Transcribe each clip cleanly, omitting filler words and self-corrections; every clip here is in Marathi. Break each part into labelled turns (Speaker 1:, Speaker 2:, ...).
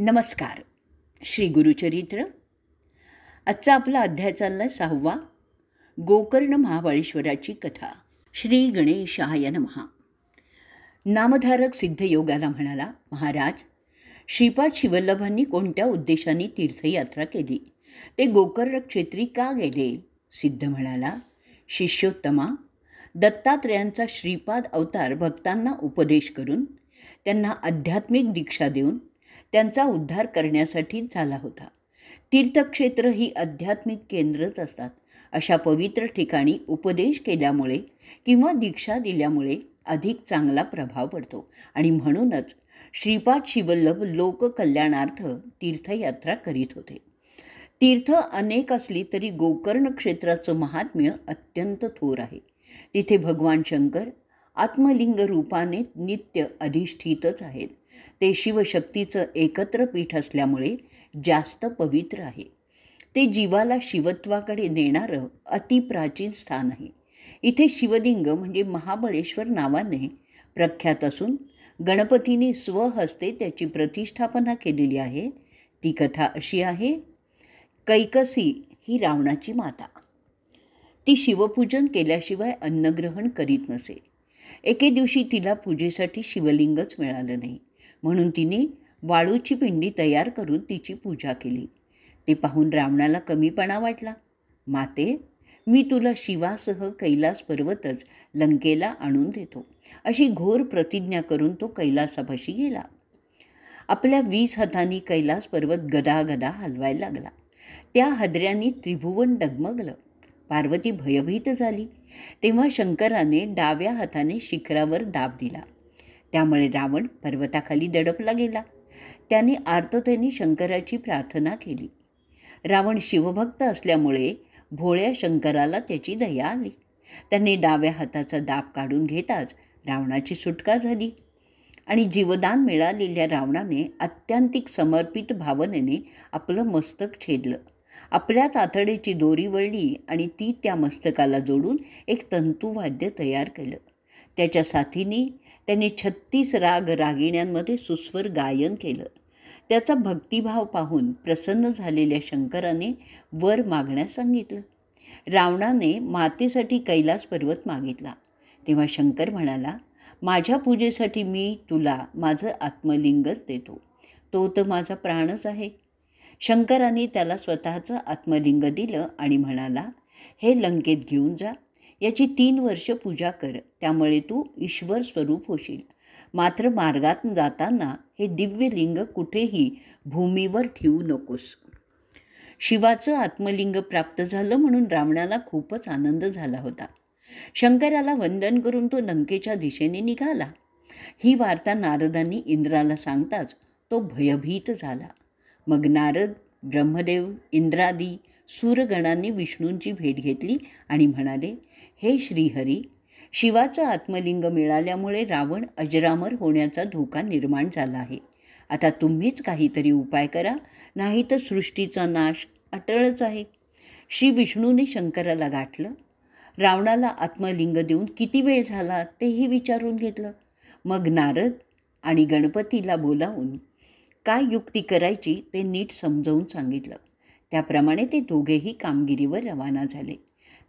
Speaker 1: नमस्कार. श्री गुरुचरित्र. आजचा आपला अध्याय चालला 6वा. गोकर्ण महाबळेश्वराची कथा. श्री गणेशाय नमः. नामधारक सिद्धयोगाला म्हणाला, महाराज, श्रीपाद शिवल्लभांनी कोणत्या उद्देशाने तीर्थयात्रा केली? ते गोकर्ण क्षेत्री का गेले? सिद्ध म्हणाला, शिष्योत्तमा, दत्तात्रेयांचा श्रीपाद अवतार भक्तांना उपदेश करून त्यांना आध्यात्मिक दीक्षा देऊन त्यांचा उद्धार करण्यासाठीच झाला होता. तीर्थक्षेत्र ही आध्यात्मिक केंद्रच असतात. अशा पवित्र ठिकाणी उपदेश केल्यामुळे किंवा दीक्षा दिल्यामुळे अधिक चांगला प्रभाव पडतो आणि म्हणूनच श्रीपाद शिवल्लभ लोककल्याणार्थ तीर्थयात्रा करीत होते. तीर्थ अनेक असली तरी गोकर्ण क्षेत्राचं महात्म्य अत्यंत थोर आहे. तिथे भगवान शंकर आत्मलिंग रूपाने नित्य अधिष्ठितच आहेत. ते शिवशक्तीचं एकत्र पीठ असल्यामुळे जास्त पवित्र आहे. ते जीवाला शिवत्वाकडे नेणारं अतिप्राचीन स्थान आहे. इथे शिवलिंग म्हणजे महाबळेश्वर नावाने प्रख्यात असून गणपतीने स्वहस्ते त्याची प्रतिष्ठापना केलेली आहे. ती कथा अशी आहे. कैकसी ही रावणाची माता. ती शिवपूजन केल्याशिवाय अन्नग्रहण करीत नसे. एके दिवशी तिला पूजेसाठी शिवलिंगच मिळालं नाही, म्हणून तिने वाळूची पिंडी तयार करून तिची पूजा केली. ते पाहून रावणाला कमीपणा वाटला. माते, मी तुला शिवासह कैलास पर्वतच लंकेला आणून देतो, अशी घोर प्रतिज्ञा करून तो कैलासापाशी गेला. आपल्या 20 हातांनी कैलास पर्वत गदागदा हलवायला लागला. त्या हादऱ्यांनी त्रिभुवन डगमगलं. पार्वती भयभीत झाली. तेव्हा शंकराने डाव्या हाताने शिखरावर दाब दिला. त्यामुळे रावण पर्वताखाली दडपला गेला. त्याने आर्ततेने शंकराची प्रार्थना केली. रावण शिवभक्त असल्यामुळे भोळ्या शंकराला त्याची दया आली. त्याने डाव्या हाताचा दाब काढून घेताच रावणाची सुटका झाली आणि जीवदान मिळालेल्या रावणाने आत्यंतिक समर्पित भावनेने आपलं मस्तक छेदलं. आपल्याच आतडेची दोरी वळली आणि ती त्या मस्तकाला जोडून एक तंतुवाद्य तयार केलं. त्याच्या साथीने त्याने 36 राग रागिण्यांमध्ये सुस्वर गायन केलं. त्याचा भक्तिभाव पाहून प्रसन्न झालेल्या शंकराने वर मागण्यास सांगितलं. रावणाने मातेसाठी कैलास पर्वत मागितला. तेव्हा शंकर म्हणाला, माझ्या पूजेसाठी मी तुला माझं आत्मलिंगच देतो. तो तर माझा प्राणच आहे. शंकराने त्याला स्वतःचं आत्मलिंग दिलं आणि म्हणाला, हे लंकेत घेऊन जा. याची 3 वर्ष पूजा कर. त्यामुळे तू ईश्वर स्वरूप होशील. मात्र मार्गात जाताना हे दिव्य लिंग कुठेही भूमीवर ठेवू नकोस. शिवाचं आत्मलिंग प्राप्त झालं म्हणून रावणाला खूपच आनंद झाला होता. शंकराला वंदन करून तो लंकेच्या दिशेने निघाला. ही वार्ता नारदांनी इंद्राला सांगताच तो भयभीत झाला. मग नारद, ब्रह्मदेव, इंद्रादी सूरगणांनी विष्णूंची भेट घेतली आणि म्हणाले, हे श्रीहरी, शिवाचं आत्मलिंग मिळाल्यामुळे रावण अजरामर होण्याचा धोका निर्माण झाला आहे. आता तुम्हीच काहीतरी उपाय करा, नाही तर सृष्टीचा नाश अटळच आहे. श्री विष्णूने शंकराला गाठलं. रावणाला आत्मलिंग देऊन किती वेळ झाला तेही विचारून घेतलं. मग नारद आणि गणपतीला बोलावून काय युक्ती करायची ते नीट समजावून सांगितलं. त्याप्रमाणे ते दोघेही कामगिरीवर रवाना झाले.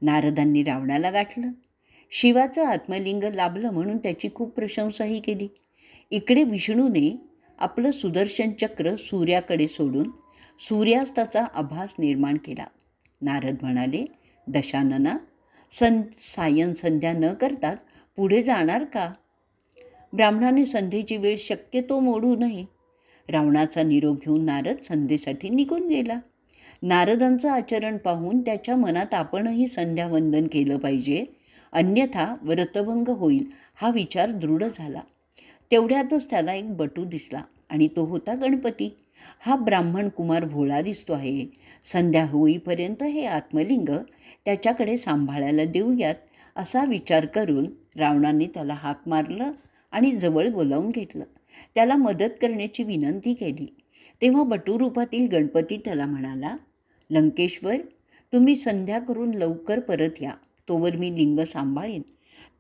Speaker 1: नारदांनी रावणाला गाठलं. शिवाचं आत्मलिंग लाभलं म्हणून त्याची खूप प्रशंसाही केली. इकडे विष्णूने आपलं सुदर्शन चक्र सूर्याकडे सोडून सूर्यास्ताचा आभास निर्माण केला. नारद म्हणाले, दशानना, सायं संध्या न करताच पुढे जाणार का? ब्राह्मणाने संध्येची वेळ शक्यतो मोडू नये. रावणाचा निरोप घेऊन नारद संध्येसाठी निघून गेला. नारदांचं आचरण पाहून त्याच्या मनात आपणही संध्यावंदन केलं पाहिजे, अन्यथा व्रतभंग होईल हा विचार दृढ झाला. तेवढ्यातच त्याला एक बटू दिसला आणि तो होता गणपती. हा ब्राह्मण कुमार भोळा दिसतो आहे. संध्या होईपर्यंत हे आत्मलिंग त्याच्याकडे सांभाळायला देऊयात असा विचार करून रावणाने त्याला हाक मारलं आणि जवळ बोलावून घेतलं. त्याला मदत करण्याची विनंती केली. तेव्हा बटूरूपातील गणपती त्याला म्हणाला, लंकेश्वर, तुम्ही संध्या करून लवकर परत या. तोवर मी लिंग सांभाळेन.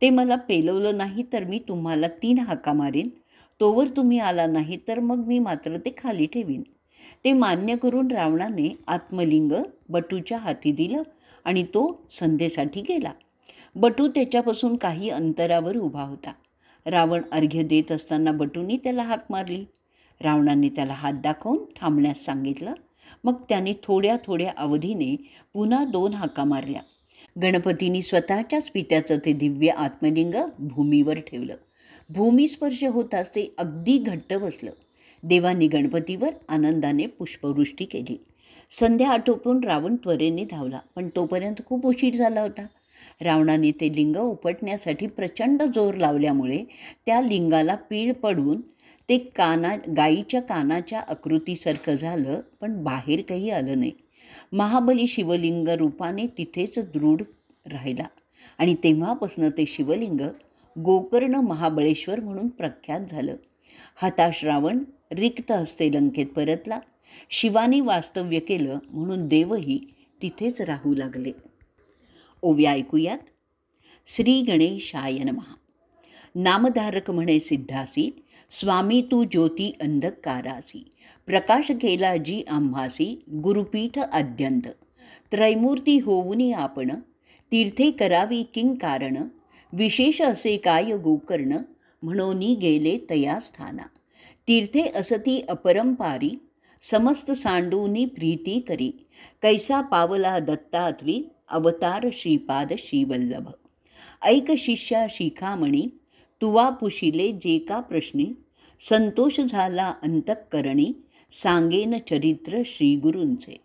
Speaker 1: ते मला पेलवलं नाही तर मी तुम्हाला 3 हाका मारेन. तोवर तुम्ही आला नाही तर मग मी मात्र ते खाली ठेवीन. ते मान्य करून रावणाने आत्मलिंग बटूच्या हाती दिलं आणि तो संध्येसाठी गेला. बटू त्याच्यापासून काही अंतरावर उभा होता. रावण अर्घ्य देत असताना बटूंनी त्याला हाक मारली. रावणाने त्याला हात दाखवून थांबण्यास सांगितलं. मग त्याने थोड्या थोड्या अवधीने पुन्हा 2 हाका मारल्या. गणपतींनी स्वतःच्याच पित्याचं ते दिव्य आत्मलिंग भूमीवर ठेवलं. भूमिस्पर्श होताच ते अगदी घट्ट बसलं. देवांनी गणपतीवर आनंदाने पुष्पवृष्टी केली. संध्या आटोपून रावण त्वरेने धावला, पण तोपर्यंत खूप उशीर झाला होता. रावणाने ते लिंग उपटण्यासाठी प्रचंड जोर लावल्यामुळे त्या लिंगाला पीळ पडून ते गाईच्या कानाच्या आकृतीसारखं झालं, पण बाहेर काही आलं नाही. महाबली शिवलिंग रूपाने तिथेच दृढ राहिला आणि तेव्हापासून ते शिवलिंग गोकर्ण महाबळेश्वर म्हणून प्रख्यात झालं. हताश रावण रिक्त हस्ते लंकेत परतला. शिवानी वास्तव्य केलं म्हणून देवही तिथेच राहू लागले. ओव्या ऐकूयात. श्री गणेशाय नमः. नामधारक म्हणे सिद्धासी, स्वामी तू ज्योती अंधकारासी. प्रकाश केला जी आम्हासी, गुरुपीठ आद्यंत. त्रैमूर्ती होऊनी आपण, तीर्थे करावी किंग कारण. विशेष असे काय गोकर्ण, म्हणोनी गेले तया स्थाना. तीर्थे असती अपरंपारी, समस्त सांडूनी प्रीती करी. कैसा पावला दत्तात्वी, अवतार श्रीपाद श्रीवल्लभ. ऐक शिष्या शिखामणी, तुवा पुशिले जे का प्रश्नी. संतोष झाला अंतःकरणी, सांगेन चरित्र श्रीगुरूंचे.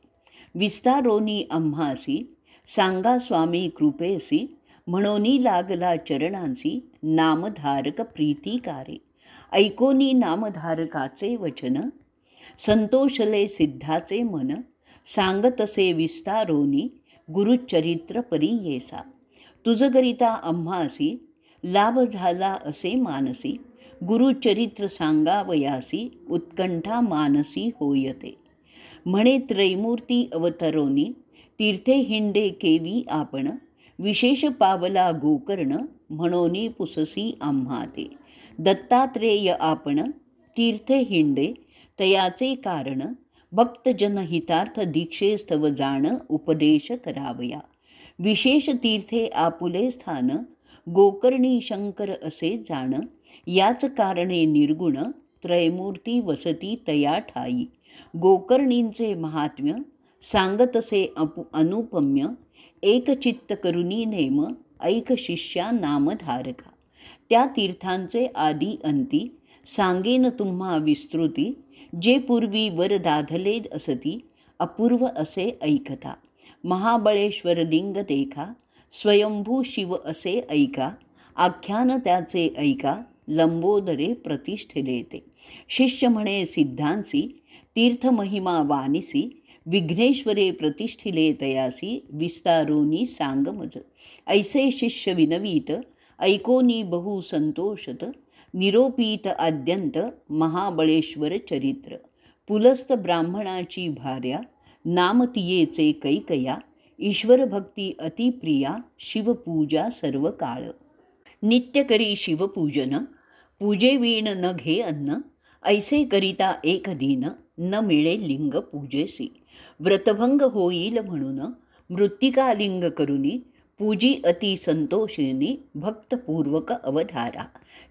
Speaker 1: विस्तारोनी आम्हासी, सांगा स्वामी कृपेसी. म्हणोनी लागला चरणांसी, नामधारक प्रीतिकारे. ऐकोनी नामधारकाचे वचन, संतोषले सिद्धाचे मन. सांगतसे विस्तारोनी, गुरुचरित्र परियेसा. तुझगरिता आम्हासी, लाभ झाला असे मानसी. गुरुचरित्र सांगावयासी, उत्कंठा मानसी होयते. म्हणे त्रैमूर्ती अवतरोनी, तीर्थे हिंडे केवी आपण. विशेष पावला गोकर्ण, म्हणोनी पुससी आम्हा ते. दत्तात्रेय आपण, तीर्थे हिंडे तयाचे कारण. भक्तजन हितार्थ दीक्षेस्तव जाण, उपदेश करावया. विशेष तीर्थे आपुले स्थान, गोकर्णी शंकर असे जाण. याच कारणे निर्गुण, त्रैमूर्ती वसती तया ठाई. गोकर्णींचे महात्म्य, सांगतसे अनुपम्य. एकचित्त करुणी नेम, ऐक शिष्या नामधारका. त्या तीर्थांचे आदी अंती, सांगेन तुम्हा विस्तृती. जे पूर्वी वर दाधले असती, अपूर्व असे ऐकता. महाबळेश्वर लिंग देखा, स्वयंभू शिव असे ऐका. आख्यान त्याचे ऐका, लंबोदरे प्रतिष्ठिले ते. शिष्य म्हणे सिद्धांसी, तीर्थमहिमा वानिसी. विघ्नेश्वरे प्रतिष्ठिले तयासी, विस्तारोनी सांगमज. ऐसे शिष्य विनवीत, ऐकोनी बहु संतोषत. निरोपीत आद्यंत, महाबळेश्वर चरित्र. पुलस्त ब्राह्मणाची भार्या, नाम तियेचे कैकया. ईश्वर भक्ती अतिप्रिया, शिवपूजा सर्व काळ. नित्य करी शिवपूजन, पूजेवीण न घे अन्न. ऐसे करिता एक दिन, न मिळे लिंग पूजेसी. व्रतभंग होईल म्हणून, मृत्तिका लिंग करुनी. पूजी अति संतोषिनी, भक्तपूर्वक अवधारा.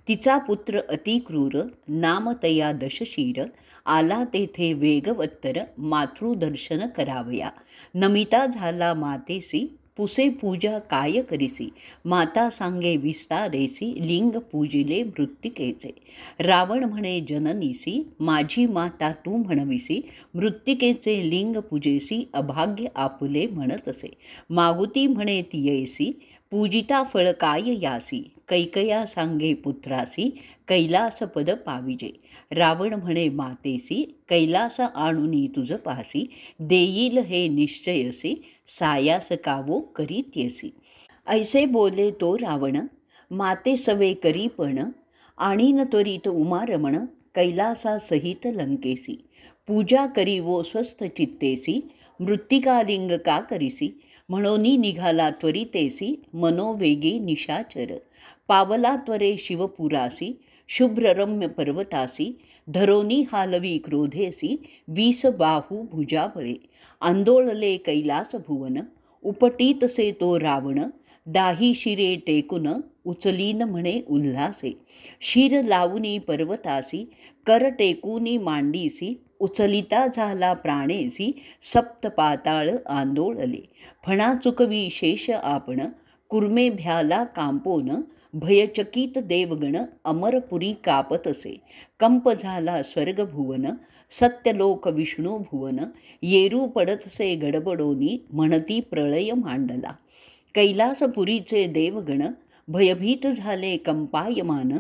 Speaker 1: तिचा पुत्र अतिक्रूर, नाम तया दशशीर. आला तेथे वेगवत्तर, मातृदर्शन करावया. नमिता झाला मातेसी, पुसे पूजा काय करिसी. माता सांगे विस्तारेसी, लिंग पूजिले मृत्तिकेचे. रावण म्हणे जननीसी, माझी माता तू म्हणविसी. मृत्तिकेचे लिंग पूजेसी, अभाग्य आपुले म्हणतसे. मागुती म्हणे तियेसी, पूजिता फळ काय यासी. कैकया सांगे पुत्रासी, कैलास पद पाविजे. रावण म्हणे मातेसी, कैलास आणुनी तुझ पासी. देईल हे निश्चयसी, सायास कावो करीत्यसी. ऐसे बोले तो रावण, माते सवे करी पण. आणीन त्वरित उमारमण, कैलासा सहित लंकेसी. पूजा करी वो स्वस्थ चित्तेसी, मृत्तिकालिंग का करिसी. म्हणोनी निघाला त्वरितेसी, मनोवेगी निशाचर. पावला त्वरे शिवपुरासी, शुभ्ररम्य पर्वतासी धरोनी हालवी क्रोधेसी 20 बाहू भुजाबळे आंदोळले कैलास भुवन उपटीतसे तो रावण दाही शिरे टेकुन उचलीन म्हणे उल्हासे शिर लावुनी पर्वतासी कर टेकुनी मांडीसी उचलिता झाला प्राणेसी सप्त पाताळ आंदोळले फणा चुकवी शेष आपण कुर्मे भ्याला कांपोन भयचकित देवगण अमरपुरी कापतसे कंप झाला स्वर्ग भुवन सत्यलोक विष्णू भुवन येरू पडतसे गडबडोनी म्हणती प्रळय मांडला कैलासपुरीचे देवगण भयभीत झाले कंपायमान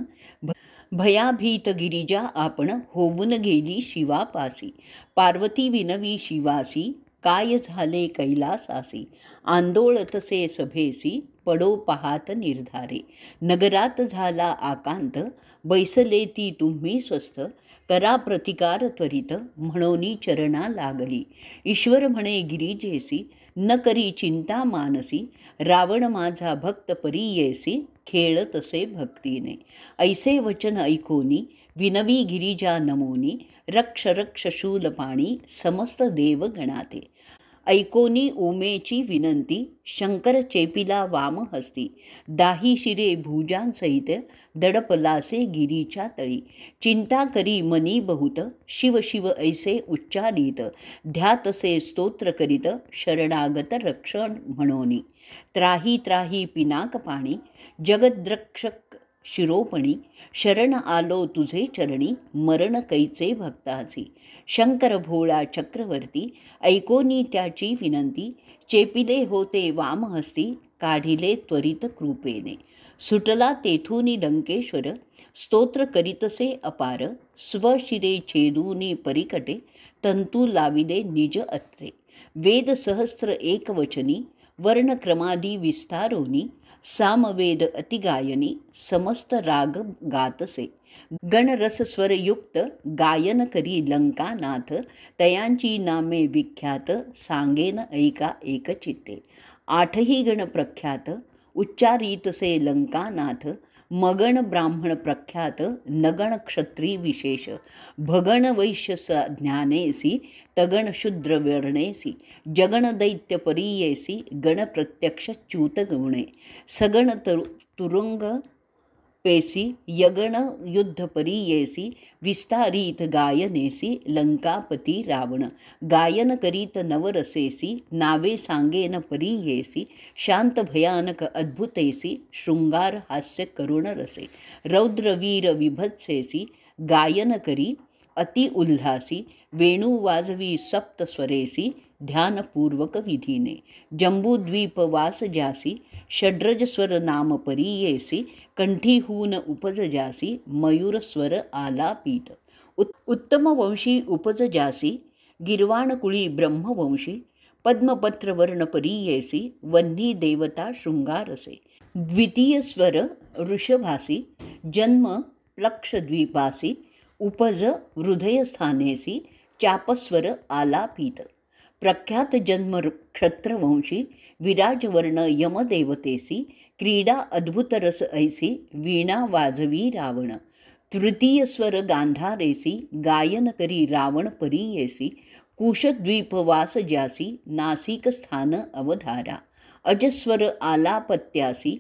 Speaker 1: भयाभीत गिरिजा आपण होऊन गेली शिवापासी पार्वती विनवी शिवासी काय झाले कैलासासी आंदोळतसे सभेसी पडो पाहात निर्धारे नगरात झाला आकांत बैसले ती तुम्ही स्वस्थ करा प्रतिकार त्वरित म्हणोनी चरणा लागली ईश्वर म्हणे गिरिजेसी न करी चिंता मानसी रावण माझा भक्त परीयेसी खेळतसे भक्तीने ऐसे वचन ऐकोनी विनवी गिरिजा नमोनी रक्ष रक्ष शूलपाणी समस्त देव गणाते ऐकोनी उमेची विनंती शंकर चेपिला वामहस्ती दाही शिरे भुजांसहित दडपलासे गिरीच्या तळी चिंता करी मनी बहुत शिव शिव ऐसे उच्चारित ध्यातसे स्तोत्र करीत शरणागत रक्षण म्हणोनी त्राही त्राही पिनाक पाणी जगद्रक्षक शिरोपणी शरण आलो तुझे चरणी मरण कैचे भक्ताची शंकर भोळा चक्रवर्ती ऐकोनी त्याची विनंती चेपिले होते वामहस्ती काढिले त्वरित कृपेने सुटला तेथूनी लंकेश्वर स्तोत्र करीतसे अपार स्वशिरे छेदूनी परिकटे तंतू लाविले निज अत्रे वेद सहस्त्र एकवचनी वर्णक्रमादी विस्तारोनी सामवेद अतिगायनी समस्त राग गातसे गणरसस्वरयुक्त गायन करी लंकानाथ तयांची नामे विख्यात सांगेन ऐका एकचित्ते आठही गण प्रख्यात उच्चारितसे लंकानाथ मगण ब्राह्मण प्रख्यात नगण क्षत्री विशेष भगण वैश्य ज्ञानेसी तगण शूद्र वर्णेसी जगण दैत्य परीयेसी गण प्रत्यक्ष च्यूत गुणे सगण तुरुंग पेसी यगण युद्ध परीयेसी विस्तारित गायनेसी लंकापती रावण गायन करीत नवरसेसी नावे सांगेन परीयेसी शांत भयानक अद्भुतेसी शृंगार हास्य करुण रसे रौद्रवीर विभत्सेसी गायन करी अति उल्हासी वेणू वाजवी सप्तस्वरेसी ध्यानपूर्वक विधीने जंबूद्वीप वास जासी षड्रजस्वर नाम परीयेसी कंठीहून उपज जासी मयूरस्वर आलापीत उत्तमवंशी उपज जासी गिरवाणकुळी ब्रह्मवंशी पद्मपत्रवर्ण परीयेसी वन्ही देवता शृंगारसे द्वितीय स्वर ऋषभासी जन्म लक्षद्वीपासी उपज हृदयस्थानेसी चापस्वर आलापीत प्रख्यात जन्म क्षत्रवंशी विराजवर्ण यमदेवतेसी क्रीडा अद्भुतरस ऐसी वीणा वाजवी रावण तृतीय स्वर गांधारेसी गायन करी रावण परीयेसी कुशद्वीपवास ज्यासी नासिक स्थान अवधारा अजस्वर आलापत्यासी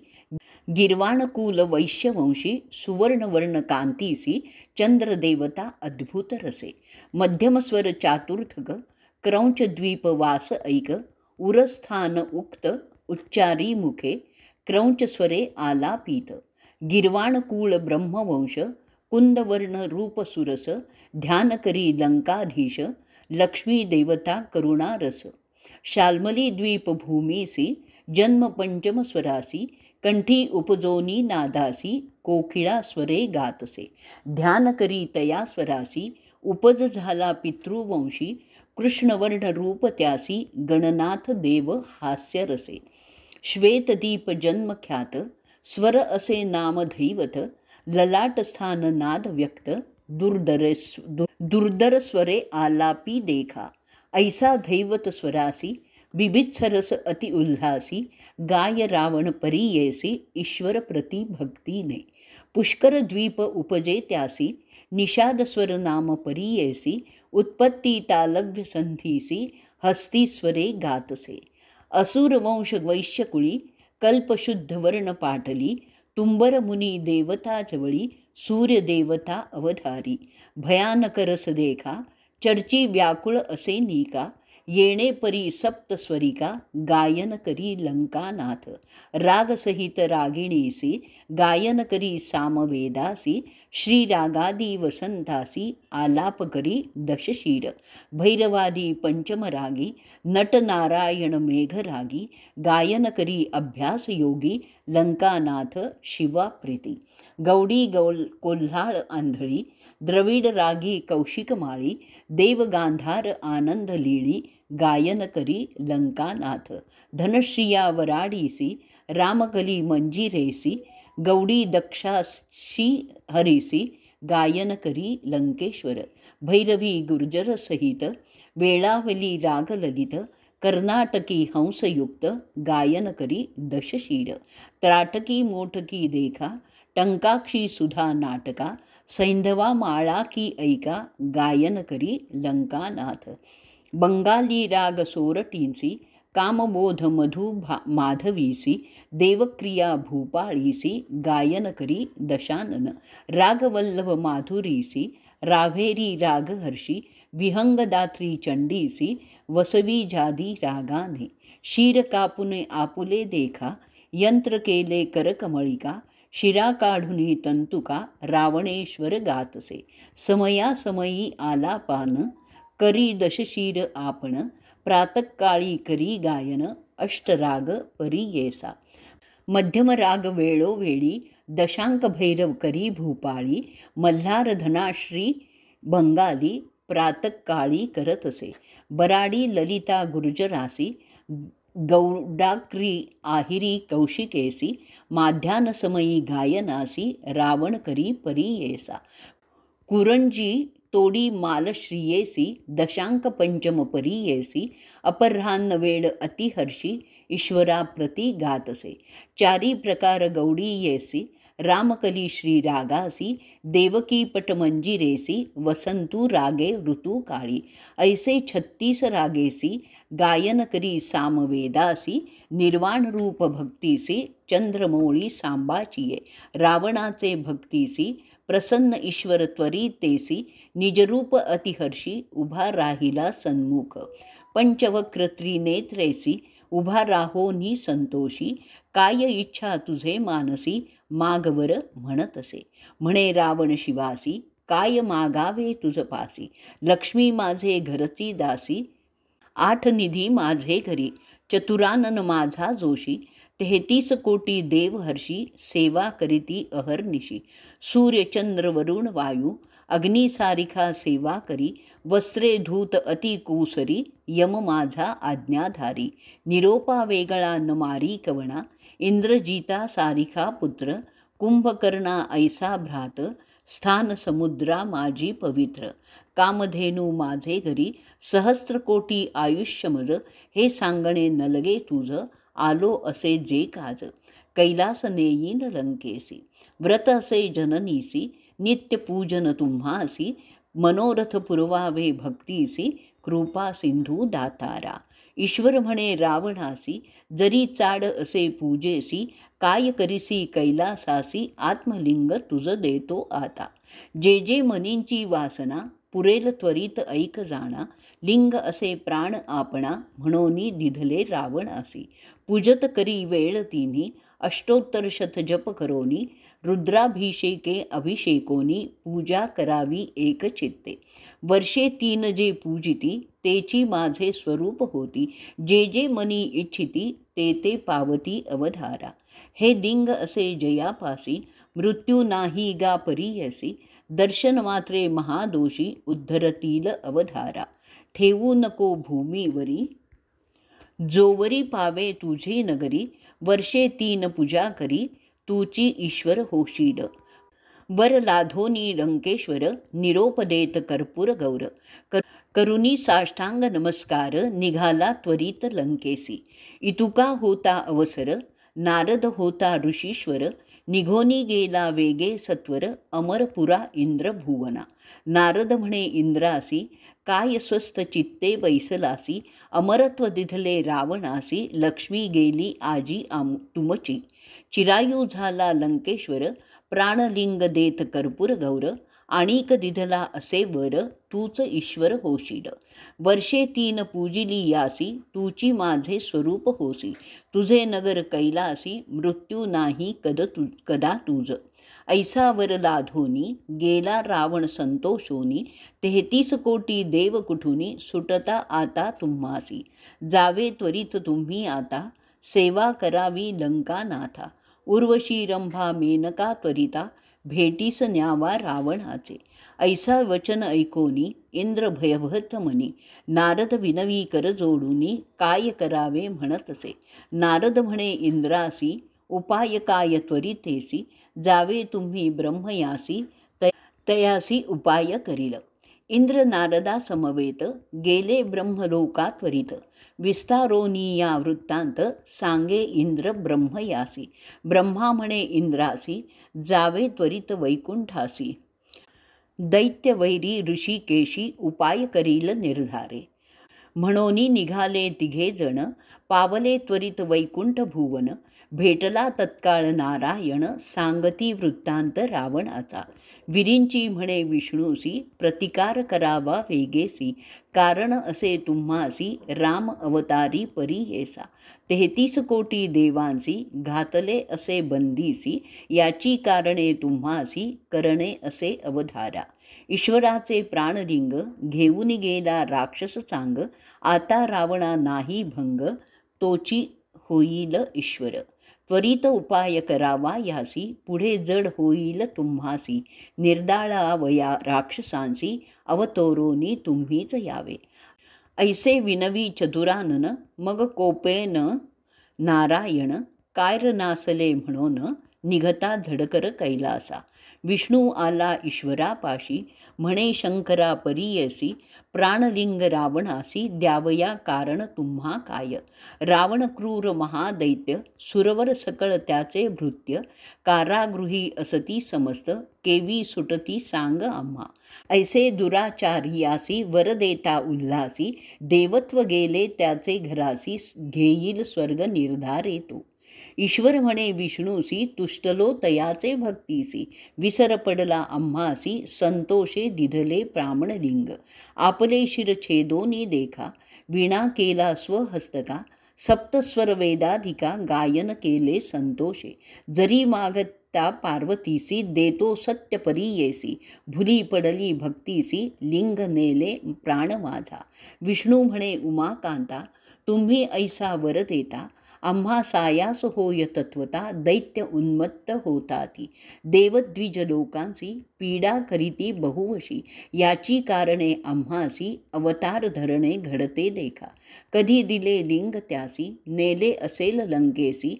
Speaker 1: गिर्वाणकुल वैश्यवंशी सुवर्णवर्ण कांतीसी चंद्रदेवता अद्भुत रसे मध्यमस्वर चातुर्थक क्रौंचद्वीपवास ऐक उरस्थान उक्त उच्चारी मुखे क्रौंचस्वरे आलापीत गिर्वाणकूळ ब्रह्मवंश कुंदवर्ण रूपसुरस ध्यानकरी लंकाधीश लक्ष्मी देवता करुणारस शाल्मली द्वीपभूमीसी जन्म पंचमस्वरासी कंठी उपजोनी नादासी कोकिळा स्वरे गातसे ध्यान करी तया स्वरासी उपज झाला पितृवंशी कृष्णवर्ण रूप त्यासी गणनाथ देव हास्यरसे श्वेतदीप जन्मख्यात स्वर असे नाम दैवत ललाटस्थान नाद व्यक्त दुर्दर स्वरे आलापी देखा ऐसा दैवत स्वरासी बिभित्सरस अति उल्हासी गाय रावण परीयेसी ईश्वर प्रति भक्तीने पुष्कर द्वीप उपजे त्यासी, निषाद स्वर नाम परियेसी, उत्पत्ती तालव्य संधीसी, हस्तीस्वरे गातसे. असुर वंश वैश्यकुळी, कल्पशुद्ध वर्ण पाटली, तुंबर मुनी देवता जवळी, सूर्य देवता अवधारी. भयानक रस देखा, चर्ची व्याकुळ असे नीका, येणे परी सप्तस्वरिका, गायन करी लंकानाथ. रागसहित रागिणीसी, गायन करी सामवेदासी, श्रीरागादी वसंतासी, आलाप करी दशशीर. भैरवादी पंचमरागी, नटनारायण मेघरागी, गायन करी अभ्यासयोगी, लंकानाथ शिवाप्रीती. गौडी कोल्हाळ आंधळी, द्रविड रागी कौशिक माळी, देव गांधार आनंद लीळी, गायन करी लंकानाथ. धनश्रिया वराडीसी, रामकली मंजिरेसी, गौडी दक्षाशी हरीसी, गायन करी लंकेश्वर. भैरवी गुर्जर सहित, वेळावली रागललित, कर्नाटकी हंसयुक्त, गायन करी दशशीर. त्राटकी मोठकी देखा, टंकाक्षी सुधा नाटका, सैंधवा माळा की ऐका, गायन करी लंकानाथ. बंगाली राग सोरटींसी, कामबोध मधु माधवीसी, देवक्रिया भूपाळीसी, गायन करी दशानन. रागवल्लभ माधुरीसी, राव्हेरी रागहर्षी, विहंगदात्री चंडीसी, वसवी जादी रागाने. शीर कापुने आपुले देखा, यंत्र केले करकमळिका, शिरा काढुनी तंतुका, रावणेश्वर गातसे. समयासमयी आलापान, करी दशशीर आपण, प्रातकाळी करी गायन, अष्टराग परियेसा. मध्यम राग वेळोवेळी, दशांक भैरव करी भूपाळी, मल्हार धनाश्री बंगाली, प्रातकाळी करतसे. बराडी ललिता गुर्जरासी, गौडाक्री आहिरी कौशिकेसी, माध्यानसमयी गायनासी, रावण करी परियेसा. कुरंजी तोडी मालश्रियेसी, दशांक पंचम परियेसी, अपराह्न वेळ अतिहर्षी, ईश्वरा प्रति गातसे. चारी प्रकार गौडी येसी, रामकली श्रीरागासी, देवकी पटमंजिरेसी, वसंतु रागे ऋतू काळी. ऐसे 36 रागेसी, गायन करी सामवेदासी, निर्वाण रूप भक्तीसी, चंद्रमौळी सांबाचिये. रावणाचे भक्तीसी, प्रसन्न ईश्वर त्वरितेसी, निजरूप अतिहर्षी, उभा राहिला सन्मुख. पंचवक्र त्रिनेत्रेसी, उभा राहो नि संतोषी, काय इच्छा तुझे मानसी, मागवर म्हणतसे. म्हणे रावण शिवासी, काय मागावे तुझ पासी, लक्ष्मी माझे घरची दासी, 8 निधी माझे घरी, चतुरानन माझा जोशी, 33 कोटी देवहर्षी, सेवा करीती अहर्निशी. सूर्य चंद्र वरुण वायू, अग्निसारिखा सेवा करी, वस्त्रे धूत अति कुसरी, यम माझा आज्ञाधारी. निरोपा वेगळा न मारी कवणा, इंद्रजिता सारिखा पुत्र, कुंभकर्णा ऐसा भ्रात, स्थान समुद्रा माझी पवित्र. कामधेनू माझे घरी, सहस्त्र कोटी आयुष्य मज, हे सांगणे नलगे तुझ, आलो असे जे काज. कैलास नेयीन लंकेसी, व्रत असे जननीसी, नित्य पूजन तुम्हासी, मनोरथ पुरवावे भक्तीसी, कृपा सिंधू दातारा. ईश्वर म्हणे रावणासी, जरी चाड असे पूजेसी, काय करिसी कैलासासी, आत्मलिंग तुझ देतो आता. जे जे मनींची वासना, पुरेल त्वरित ऐक जाणा, लिंग असे प्राण आपणा, म्हणोनी दिधले रावणासी. पूजत करी वेळ तिन्ही, अष्टोत्तर शत जप करोनी, रुद्राभिषेके अभिषेकोनी, पूजा करावी एक चित्ते. वर्षे 3 जे पूजिती, तेची माझे स्वरूप होती, जे जे मनी इच्छिती, ते ते पावती अवधारा. हे लिंग असे जयापासी, मृत्यू नाही गा परियसी, दर्शन मात्रे महादोषी, उद्धरतील अवधारा. ठेवू नको भूमीवरी, जोवरी पावे तुझे नगरी, वर्षे 3 पूजा करी, तूची ईश्वर होशील. वर लाधोनी लंकेश्वर, निरोप देत कर्पूर गौर, करुनी साष्टांग नमस्कार, निघाला त्वरित लंकेसी. इतुका होता अवसर, नारद होता ऋषीश्वर, निघोनी गेला वेगे सत्वर अमरपुरा इंद्र भुवना. नारद म्हणे इंद्रासी, काय स्वस्थ चित्ते बैसलासी. अमरत्व दिधले रावणासी, लक्ष्मी गेली आजी तुमची. चिरायू झाला लंकेश्वर, प्राणलिंग देत कर्पूर गौर. आणिक दिधला असे वर, तूच ईश्वर होशील. वर्षे 3 पूजिली यासी, तूची माझे स्वरूप होसी. तुझे नगर कैलासी, मृत्यू नाही कदा तुझ. ऐसा वर लाधोनी, गेला रावण संतोषोनी. 33 कोटी देव कुठुनी, सुटता आता तुम्हासी. जावे त्वरित तुम्ही आता, सेवा करावी लंकानाथा. उर्वशी रंभा मेनका त्वरिता, भेटीस न्यावा रावणाचे. ऐसा वचन ऐकोनी, इंद्र भयभत मनी. नारद विनवी कर जोडूनी, काय करावे म्हणतसे. नारद म्हणे इंद्रासी, उपाय काय त्वरितेसी. जावे तुम्ही ब्रह्मयासी, तयासी उपाय करील. इंद्र नारदा समवेत, गेले ब्रह्मलोका त्वरित. विस्तारोनी या वृत्तांत, सांगे इंद्र ब्रह्मयासी. ब्रह्मा म्हणे इंद्रासी, जावे त्वरित वैकुंठासी. दैत्य वैरी ऋषिकेशी, उपाय करील निर्धारे. म्हणोनी निघाले 3 जण, पावले त्वरित वैकुंठ भुवन. भेटला तत्काळ नारायण, सांगती वृत्तांत रावणाचा. विरींची म्हणे विष्णूसी, प्रतिकार करावा वेगेसी. कारण असे तुम्हासी, राम अवतारी परी 33 कोटी देवांसी, घातले असे बंदीसी. याची कारणे तुम्हासी, करणे असे अवधारा. ईश्वराचे प्राणलिंग, घेऊन गेला राक्षस चांग. आता रावणा नाही भंग, तोची होईल ईश्वर. त्वरित उपाय करावा यासी, पुढे जड होईल तुम्हासी. निर्दाळा वया राक्षसांसी, अवतरोनी तुम्हीच यावे. ऐसे विनवी चतुरानन, मग कोपेन नारायण. काय नासले म्हणून, निघता झडकर कैलासा. विष्णू आला ईश्वरापाशी, म्हणे शंकरा परीयसी. प्राणलिंग रावणासी, द्यावया कारण तुम्हा काय. रावण क्रूर महादैत्य, सुरवर सकळ त्याचे भृत्य. कारागृही असती समस्त, केवी सुटती सांग आम्हा. ऐसे दुराचार्यासी, वर देता उल्हासी. देवत्व गेले त्याचे घरासी, घेईल स्वर्ग निर्धारे तो. ईश्वर म्हणे विष्णूसी, तुष्टलो तयाचे भक्तीसी. विसर पडला आम्हासी, संतोषे दिधले प्राणलिंग. आपले शिर छेदोनी देखा, विणा केला स्वहस्तका. सप्तस्वर वेदाधिका, गायन केले संतोषे. जरी मागता पार्वतीसी, देतो सत्य परीयेसी. भुली पडली भक्तीसी, लिंग नेले प्राण माझा. विष्णू म्हणे उमाकांता, तुम्ही ऐसा वर देता. आम्हा सायास होय तत्वता, दैत्य उन्मत्त होताती. देवद्विज लोकांसी, पीडा करीती बहुवशी. याची कारणे आम्हासी, अवतार धरणे घडते देखा. कधी दिले लिंग त्यासी, नेले असेल लंकेसी.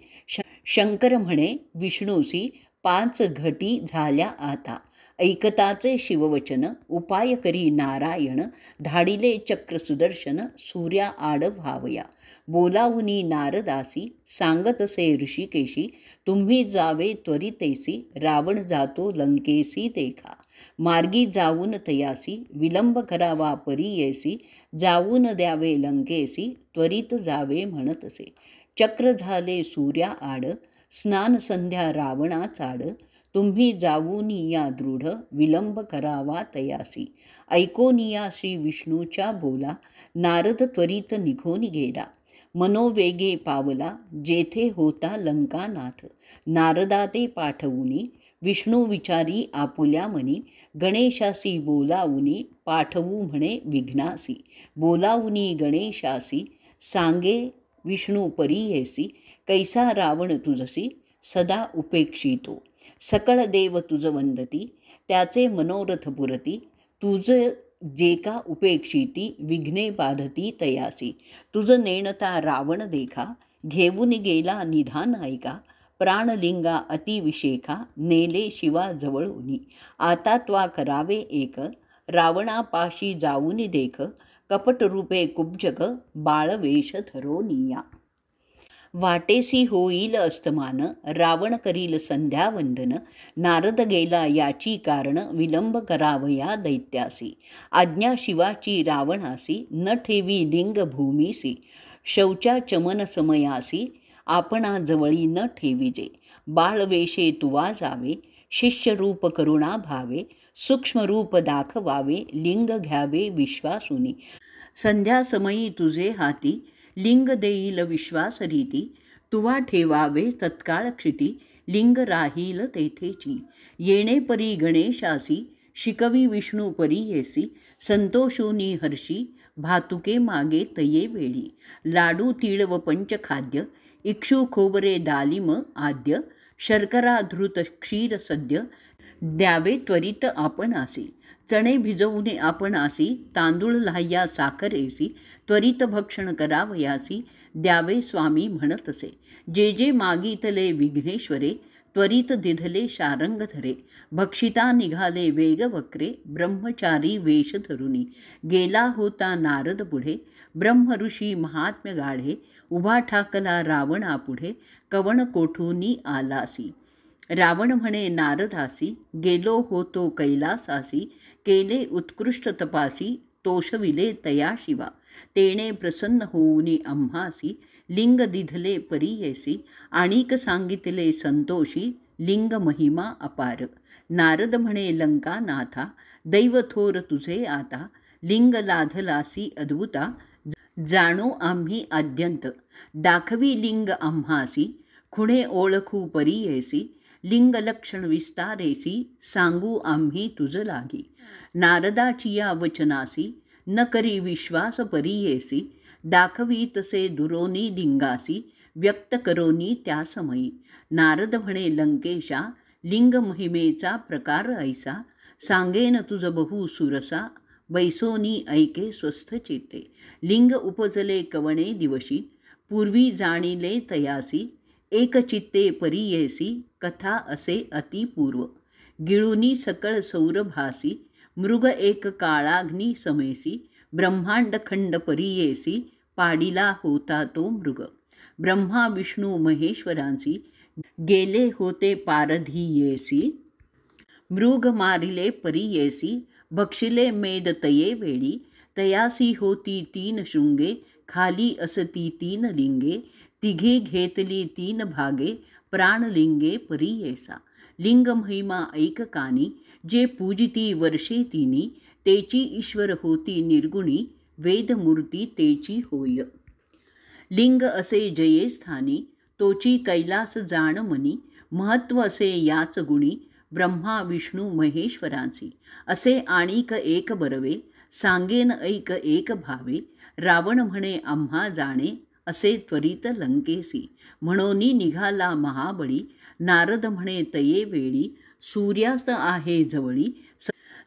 Speaker 1: शंकर म्हणे विष्णूसी, 5 घटी झाल्या आता. ऐकताचे शिववचन, उपाय करी नारायण. धाडिले चक्र सुदर्शन, सूर्या आड व्हावया. बोलावुनी नारदासी, सांगतसे ऋषिकेशी. तुम्ही जावे त्वरितेसी, रावण जातो लंकेसी देखा. मार्गी जाऊन तयासी, विलंब करावा परीयेसी. जाऊन द्यावे लंकेसी, त्वरित जावे म्हणतसे. चक्र झाले सूर्या आड, स्नान संध्या रावणा चाड. तुम्ही जाऊनी या दृढ, विलंब करावा तयासी. ऐकोनिया श्री विष्णूच्या बोला, नारद त्वरित निघून गेला. मनोवेगे पावला, जेथे होता लंकानाथ. नारदा ते पाठवुनी, विष्णू विचारी आपुल्या मनी. गणेशासी बोलावुनी, पाठवू म्हणे विघ्नासी. बोलावुनी गणेशासी, सांगे विष्णू परीयेसी. कैसा रावण तुझसी, सदा उपेक्षितो. सकळ देव तुझ वंदती, त्याचे मनोरथ पुरती. तुझ जे का उपेक्षिती, विघ्ने बाधती तयासी. तुझ नेणता रावण देखा, घेऊन गेला निधान ऐका. प्राणलिंगा अतिविशेखा, नेले शिवा जवळुनी. आता त्वा करावे एक, रावणापाशी जाऊन देख. कपट रूपे कुब्जक, बाळवेश धरोनिया. वाटेसी होईल अस्तमान, रावण करील संध्यावंदन, नारद गेला याची कारण, विलंब करावया दैत्यासी. आज्ञा शिवाची रावणासी, न ठेवी लिंग भूमीसी. शौचा चमन समयासी, आपणा जवळी न ठेविजे. बाळवेशे तुवा जावे, शिष्यरूप करुणा भावे. सूक्ष्मरूप दाखवावे, लिंग घ्यावे विश्वासुनी. संध्यासमयी तुझे हाती, लिंग देईल विश्वासरीती. तुवा ठेवावे तत्काळ क्षिती, लिंग राहील तेथेची. येणे परी गणेशासी, शिकवी विष्णू परी येसी. संतोषुनी हर्षी, भातुके मागे तये वेळी. लाडू तीळ व पंचखाद्य, इक्षू खोबरे दालिम आद्य. शर्करा धृत क्षीर सद्य, द्यावे त्वरित आपणासी. चणे भिजवून आपणासी, तांदूळ लाह्या साखरेसी. त्वरित भक्षण करावयासी, द्यावे स्वामी म्हणतसे. जे जे मागितले विघ्नेश्वरे, त्वरित दिधले शारंग धरे. भक्षिता निघाले वेग वक्रे, ब्रह्मचारी वेश धरुनी. गेला होता नारद पुढे, ब्रह्म ऋषी महात्म्य गाढे. उभा ठाकला रावणापुढे, कवण कोठूनी आलासी. रावण म्हणे नारदासी, गेलो होतो कैलासासी. केले उत्कृष्ट तपासी, तोषविले तया शिवा. तेणे प्रसन्न होऊनी आम्हासी, लिंग दिधले परीयेसी. आणिक सांगितले संतोषी, लिंग महिमा अपार. नारद म्हणे लंकानाथा, दैव थोर तुझे आता. लिंग लाधलासी अद्भुता, जाणो आम्ही आद्यंत. दाखवी लिंग आम्हासी, खुणे ओळखू परीयेसी. लिंग लक्षण विस्तारेसी, सांगू आम्ही तुझ लागी. नारदाची या वचनासी, न करी विश्वास परीयेसी. दाखवी तसे दुरोनी लिंगासी, व्यक्त करोनी त्या समयी. नारद म्हणे लंकेशा, लिंग महिमेचा प्रकार ऐसा. सांगेन तुझ बहु सुरसा, बैसोनी ऐके स्वस्थ चित्ते. लिंग उपजले कवणे दिवशी, पूर्वी जाणिले तयासी. एक चित्ते परीयेसी, कथा असे अतिपूर्व. गिळुनी सकळ सौरभासी, मृग एक काळाग्नी समेसी. ब्रह्मांड खंड परीयेसी, पाडिला होता तो मृग. ब्रह्मा विष्णू महेश्वरांसी, गेले होते पारधीयेसी. मृग मारिले परीयेसी, भक्षिले मेद तये वेळी. तयासी होती तीन शृंगे, खाली असती तीन लिंगे. तिघे घेतली तीन भागे, प्राणलिंगे परीयेसा. लिंग महिमा ऐक कानी, जे पूजिती वर्षे तिनी. तेची ईश्वर होती निर्गुणी, वेदमूर्ती तेची होय. लिंग असे जये स्थानी, तोची कैलास जाण मनी. महत्व असे याच गुणी, ब्रह्मा विष्णू महेश्वरांसी. असे आणिक एक बरवे, सांगेन ऐक एक भावे. रावण म्हणे आम्हा जाणे, असे त्वरित लंकेसी. म्हणोनी निघाला महाबळी, नारद म्हणे तये वेळी. सूर्यास्त आहे जवळी,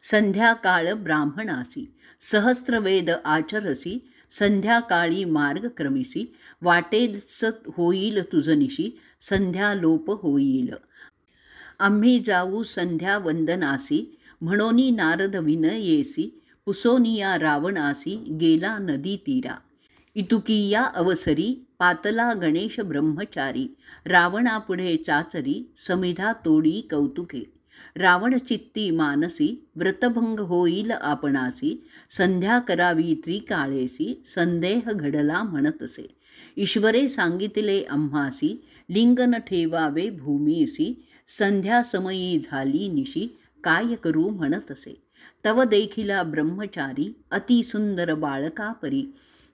Speaker 1: संध्याकाळ ब्राह्मणासी. सहस्त्रवेद आचरसी, संध्याकाळी मार्ग क्रमिसी. वाटेस होईल तुझनिशी, संध्या लोप होईल. आम्ही जाऊ संध्या वंदनासी, म्हणोनी नारद विनयेसी. पुसोनिया रावणासी, गेला नदी तीरा. इतुकिया अवसरी, पातला गणेश ब्रह्मचारी. रावणापुढे चाचरी, समिधा तोडी कौतुके. रावण चित्ती मानसी, व्रतभंग होईल आपणासी. संध्या करावी त्रिकाळेसी, संदेह घडला म्हणतसे. ईश्वरे सांगितले आम्हासी, लिंग न ठेवावे भूमीसी. संध्या समयी झाली निशी, काय करू म्हणतसे. तव देखिला ब्रह्मचारी, अति सुंदर बाळका परी.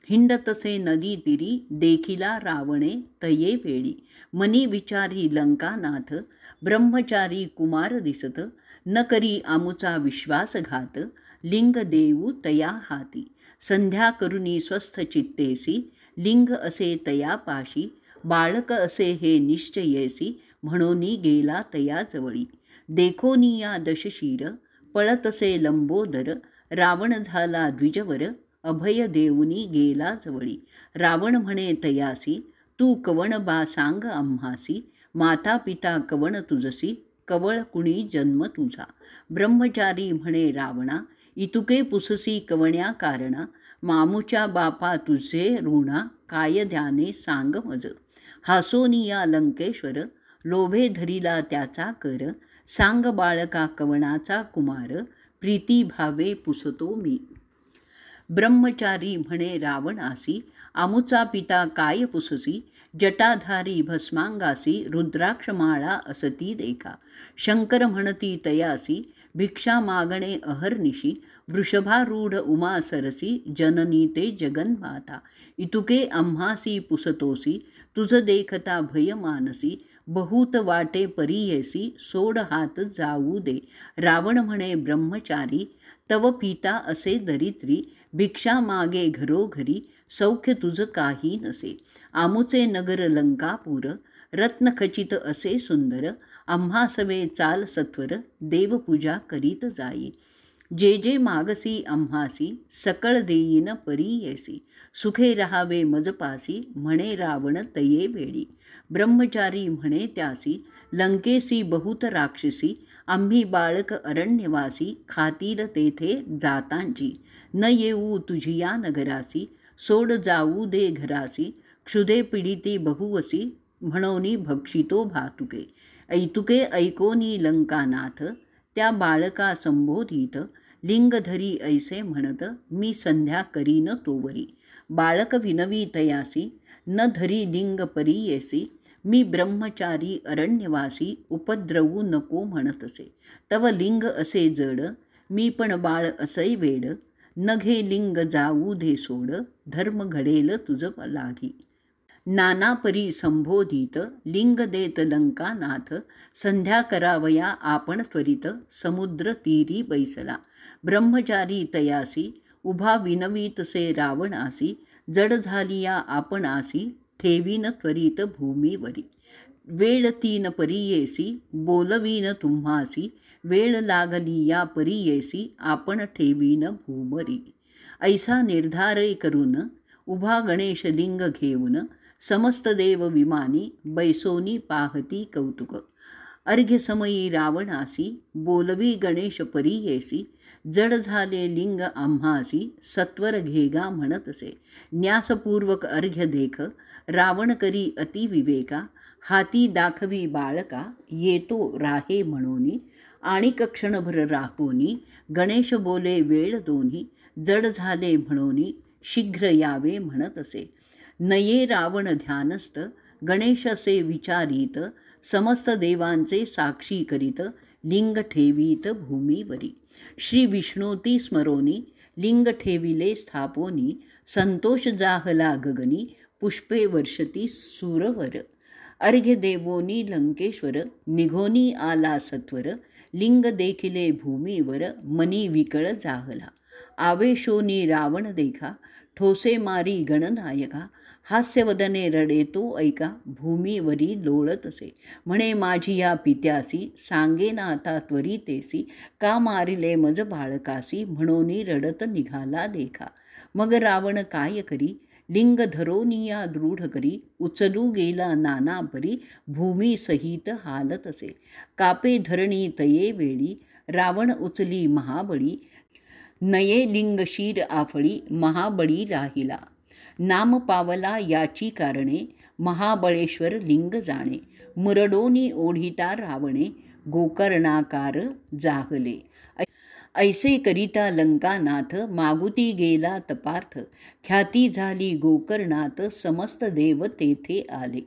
Speaker 1: हिंडतसे नदी तिरी, देखिला रावणे तये वेळी. मनी विचारी लंकानाथ, ब्रह्मचारी कुमार दिसत. न करी आमुचा विश्वासघात, लिंग देऊ तया हाती. संध्या करुनी स्वस्थ चित्तेसी, लिंग असे तया पाशी. बाळक असे हे निश्चयेसी, म्हणोनी गेला तया जवळी. देखोनी या दशशीर, पळतसे लंबोदर. रावण झाला द्विजवर, अभय देऊनी गेला जवळी. रावण म्हणे तयासी, तू कवण बा सांग आम्हासी. माता पिता कवण तुझसी, कवळ कुणी जन्म तुझा. ब्रह्मचारी म्हणे रावणा, इतुके पुससी कवण्या कारणा. मामूच्या बापा तुझे ऋणा, काय ध्याने सांग मज. हासोनिया लंकेश्वर, लोभे धरिला त्याचा कर, सांग बाळका कवणाचा कुमार, प्रीती भावे पुसतो मी. ब्रह्मचारी म्हणे रावणासी, आमुचा पिता काय पुससी, जटाधारी भस्मांगासी, रुद्राक्षमाळा असती देखा. शंकर म्हणती तयासी, भिक्षा मागणे अहर्निशी, वृषभारूढ उमा सरसी, जननी ते जगन्माता. इतुके आम्हासी पुसतोसी, तुझ देखता भय मानसी, बहुत वाटे परियेसी, सोड हात जाऊ दे. रावण म्हणे ब्रह्मचारी, तव पिता असे दरिद्री, भिक्षा मागे घरोघरी, सौख्य तुझ काही नसे. आमुचे नगर लंकापूर, रत्नखचित असे सुंदर, आम्हासवे चाल सत्वर, देवपूजा करीत जाई. जे जे मागसी आम्हासी, सकळ देईन परियेसी, सुखे राहावे मजपासी, म्हणे रावण तये वेळी. ब्रह्मचारी म्हणे त्यासी, लंकेसी बहुत राक्षसी, आम्ही बाळक अरण्यवासी, खातील तेथे जातांची. न येऊ तुझिया नगरासी, सोड जाऊ दे घरासी, क्षुधे पीडिती बहुवसी, म्हणोनी भक्षितो भातुके. ऐतुके ऐकोनी लंकानाथ, त्या बाळका संबोधित, लिंगधरी ऐसे म्हणत, मी संध्या करीन तोवरी. बाळक विनवी तयासी, न धरी लिंग परियेसी, मी ब्रह्मचारी अरण्यवासी, उपद्रवू नको म्हणतसे. तव लिंग असे जड, मी पण बाळ असे वेड, न घे लिंग जाऊ दे सोड, धर्म घडेल तुझ लागी. नाना परी संबोधित, लिंग देत लंकानाथ, संध्या करावया आपण त्वरित, समुद्र तीरी बैसला. ब्रह्मचारी तयासी, उभा विनवीतसे रावणासी, जड झालिया आपणासी, ठेवीन त्वरित भूमीवरी. वेळ तीन परियेसी, बोलवीन तुम्हासी, वेळ लागली या परियेसी, आपण ठेवीन भूमरी. ऐसा निर्धारे करून, उभा गणेश लिंग घेऊन, समस्त देव विमानी, बैसोनी पाहती कौतुक. अर्घ्यसमयी रावणासी, बोलवी गणेश परियेसी, जड झाले लिंग आम्हासी, सत्वर घेगा म्हणतसे. न्यासपूर्वक अर्घ्य देख, रावण करी अतिविवेका, हाती दाखवी बाळका, येतो राहे म्हणोनी, आणिक क्षणभर राहोनी, गणेश बोले वेळ दोन्ही, जड झाले म्हणोनी, शीघ्र यावे म्हणतसे. नये रावण ध्यानस्थ, गणेशसे विचारित, समस्त देवांचे साक्षी करीत, लिंग ठेवीत भूमीवरी. श्री विष्णूती स्मरोनी, लिंग ठेविले स्थापोनी, संतोष जाहला गगनी, पुष्पे वर्षती सुरवर. अर्घ्य देवोनी लंकेश्वर, निघोनी आला सत्वर, लिंग देखिले भूमीवर, मनी विकळ जाहला. आवेशोनी रावण देखा, ठोसे मारी गणनायका, हास्यवदने रडे तो ऐका, भूमीवरी लोळतसे. म्हणे माझी या पित्यासी, सांगेना आता त्वरितेसी, का मारिले मज बाळकासी, म्हणोनी रडत निघाला देखा. मग रावण काय करी, लिंग धरोनिया दृढ करी, उचलू गेला नाना परी, भूमी सहित हालतसे. कापे धरणी तये वेळी, रावण उचली महाबळी, नये लिंग शीर आफळी, महाबळी राहिला. नाम पावला याची कारणे, महाबळेश्वर लिंग जाणे. मुरडोनी ओढिता रावणे, गोकर्णाकार जाहले. ऐसे करिता लंकानाथ, मागुती गेला तपार्थ, ख्याती झाली गोकर्णात, समस्त देव तेथे आले.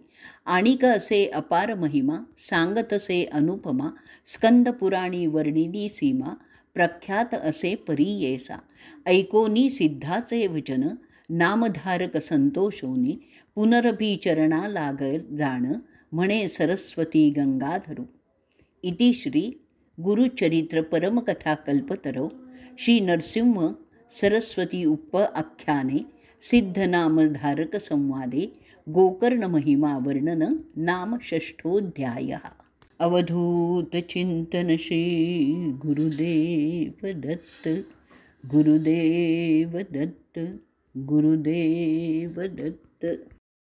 Speaker 1: आणिक असे अपार महिमा, सांगतसे अनुपमा, स्कंदपुराणी वर्णिली सीमा, प्रख्यात असे परियेसा. ऐकोनी सिद्धाचे वचन, नामधारक संतोषोनी, पुनरभी चरणा लाग जाण, म्हणे सरस्वती गंगाधरो. इति श्री गुरुचरित्र परमकथा कल्पतरो श्री नरसिंह सरस्वती आख्याने सिद्धनामधारक संवादे गोकर्ण महिमा वर्णन नाम षष्ठोऽध्यायः. अवधूत चिंतन श्री गुरुदेव दत्त, गुरुदेव दत्त, गुरुदेव दत्त.